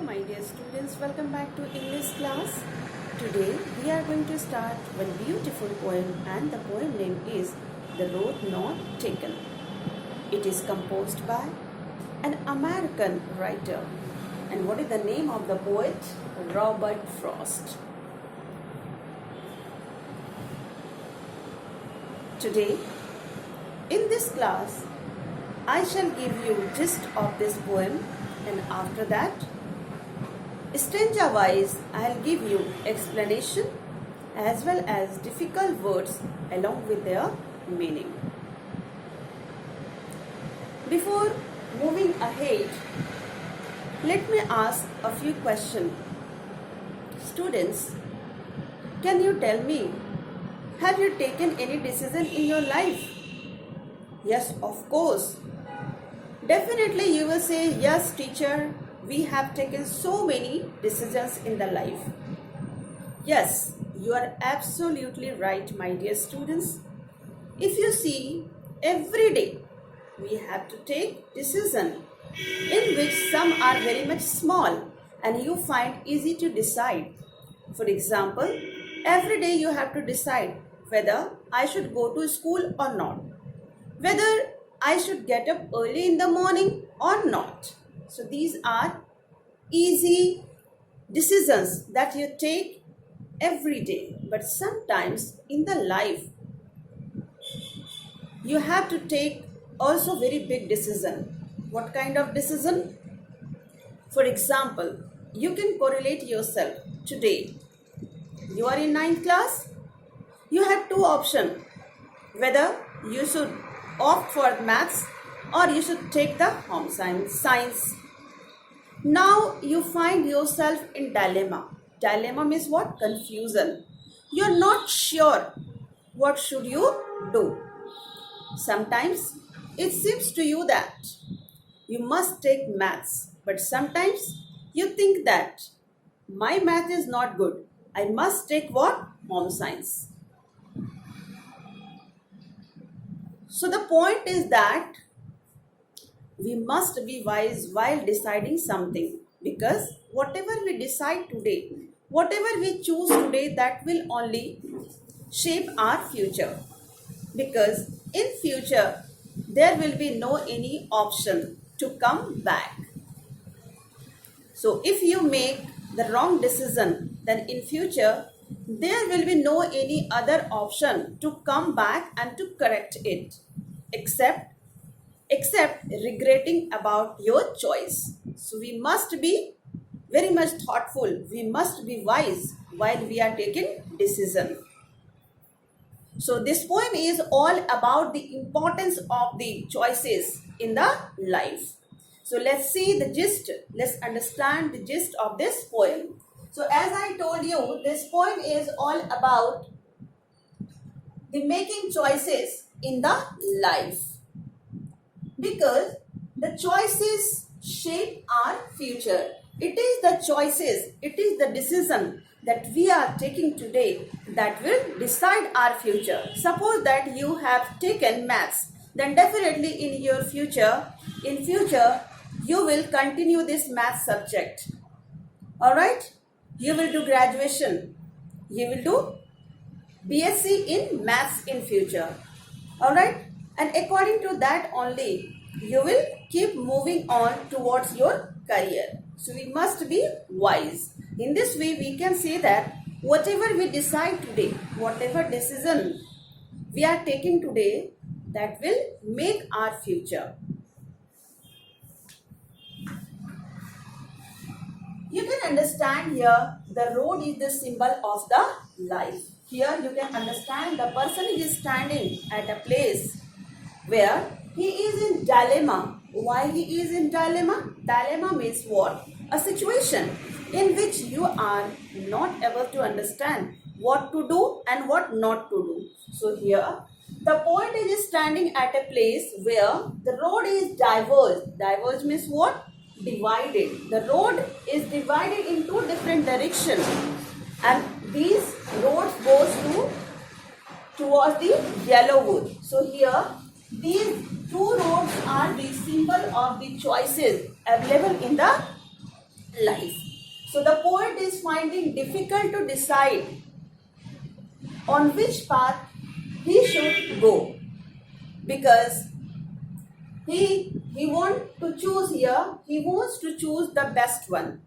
my dear students, welcome back to English class. Today we are going to start one beautiful poem, and the poem name is The Road Not Taken. It is composed by an American writer. And what is the name of the poet? Robert Frost. Today in this class I shall give you gist of this poem, and after that stanza wise I'll give you explanation as well as difficult words along with their meaning. Before moving ahead, let me ask a few questions. Students, can you tell me, have you taken any decision in your life? Yes, of course. Definitely you will say, yes teacher, we have taken so many decisions in the life. Yes, you are absolutely right, my dear students. If you see, every day we have to take decisions in which some are very much small and you find easy to decide. For example, every day you have to decide whether I should go to school or not, whether I should get up early in the morning or not. So these are easy decisions that you take every day. But sometimes in the life, you have to take also very big decision. What kind of decision? For example, you can correlate yourself today. You are in 9th class. You have two options, whether you should opt for maths or you should take the home science. Now you find yourself in dilemma. Dilemma means what? Confusion. You're not sure what should you do. Sometimes it seems to you that you must take maths, but sometimes you think that my math is not good. I must take what? Home science. So the point is that we must be wise while deciding something, because whatever we decide today, whatever we choose today, that will only shape our future. Because in future, there will be no any option to come back. So if you make the wrong decision, then in future, there will be no any other option to come back and to correct it, except regretting about your choice. So we must be very much thoughtful. We must be wise while we are taking decision. So this poem is all about the importance of the choices in the life. So let's see the gist. Let's understand the gist of this poem. So as I told you, this poem is all about the making choices in the life. Because the choices shape our future. It is the choices, it is the decision that we are taking today that will decide our future. Suppose that you have taken maths, then definitely in future, you will continue this math subject. Alright? You will do graduation. You will do BSc in maths in future. Alright? And according to that only, you will keep moving on towards your career. So we must be wise. In this way, we can say that whatever we decide today, whatever decision we are taking today, that will make our future. You can understand here, the road is the symbol of the life. Here you can understand the person is standing at a place where he is in dilemma. Why he is in dilemma? Dilemma means what? A situation in which you are not able to understand what to do and what not to do. So here, the poet is standing at a place where the road is diverged. Diverged means what? Divided. The road is divided in two different directions, and these roads goes towards the Yellowwood. So here, these two roads are the symbol of the choices available in the life. So the poet is finding difficult to decide on which path he should go, because he want to choose here, he wants to choose the best one.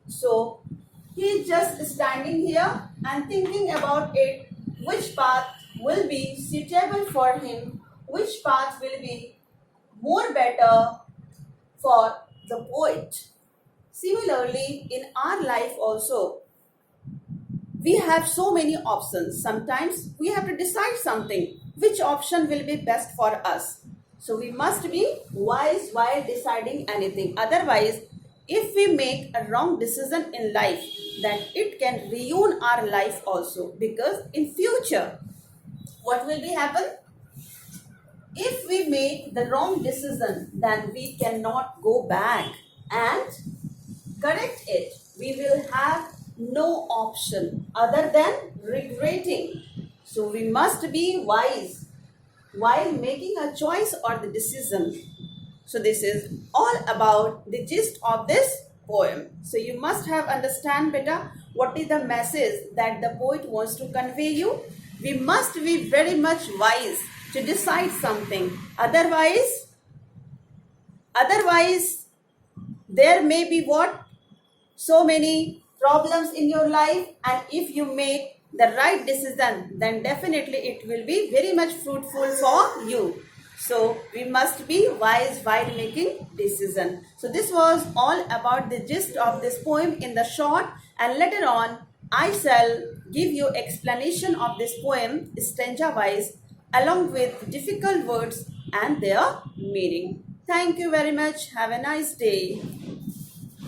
So he is just standing here and thinking about it, which path will be suitable for him, which path will be more better for the poet. Similarly, in our life also, we have so many options. Sometimes we have to decide something, which option will be best for us. So we must be wise while deciding anything. Otherwise, if we make a wrong decision in life, then it can ruin our life also. Because in future, what will be happen? If we make the wrong decision, then we cannot go back and correct it. We will have no option other than regretting. So we must be wise while making a choice or the decision. So this is all about the gist of this poem. So you must have understand better what is the message that the poet wants to convey you. We must be very much wise to decide something. Otherwise there may be what? So many problems in your life, and if you make the right decision, then definitely it will be very much fruitful for you. So we must be wise while making decision. So this was all about the gist of this poem in the short, and later on I shall give you explanation of this poem stanza wise along with difficult words and their meaning. Thank you very much. Have a nice day.